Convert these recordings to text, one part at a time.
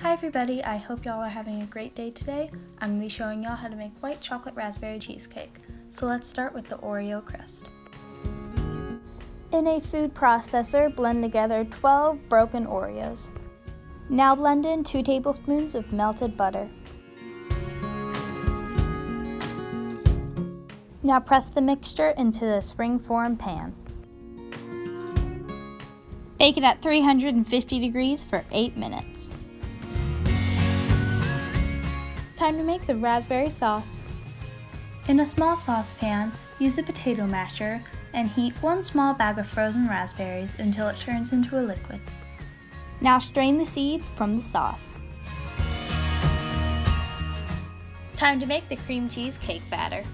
Hi everybody, I hope y'all are having a great day today. I'm going to be showing y'all how to make white chocolate raspberry cheesecake. So let's start with the Oreo crust. In a food processor, blend together 12 broken Oreos. Now blend in 2 tablespoons of melted butter. Now press the mixture into the springform pan. Bake it at 350 degrees for 8 minutes. Time to make the raspberry sauce. In a small saucepan, use a potato masher and heat 1 small bag of frozen raspberries until it turns into a liquid. Now strain the seeds from the sauce. Time to make the cream cheese cake batter.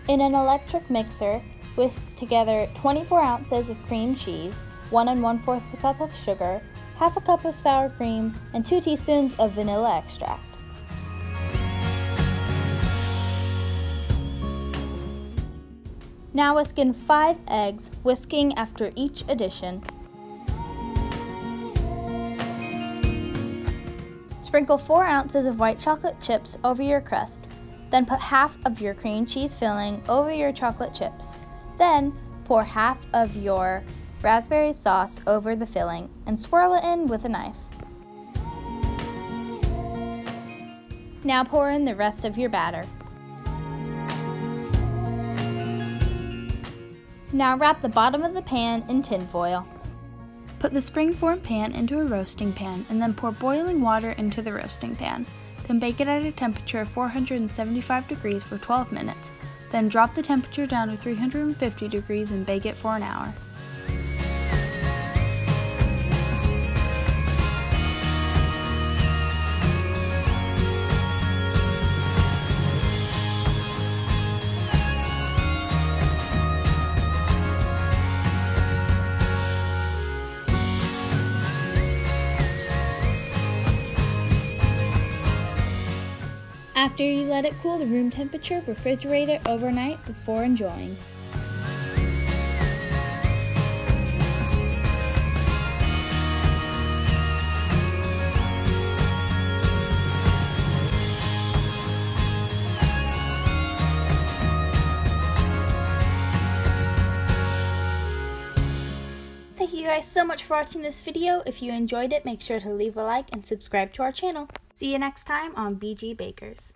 In an electric mixer, whisk together 24 ounces of cream cheese, 1 1/4 cup of sugar, half a cup of sour cream, and 2 teaspoons of vanilla extract. Now whisk in 5 eggs, whisking after each addition. Sprinkle 4 ounces of white chocolate chips over your crust. Then put half of your cream cheese filling over your chocolate chips. Then pour half of your raspberry sauce over the filling and swirl it in with a knife. Now pour in the rest of your batter. Now wrap the bottom of the pan in tin foil. Put the springform pan into a roasting pan and then pour boiling water into the roasting pan. Then bake it at a temperature of 475 degrees for 12 minutes. Then drop the temperature down to 350 degrees and bake it for an hour. After you let it cool to room temperature, refrigerate it overnight before enjoying. Thank you guys so much for watching this video. If you enjoyed it, make sure to leave a like and subscribe to our channel. See you next time on BG Bakers.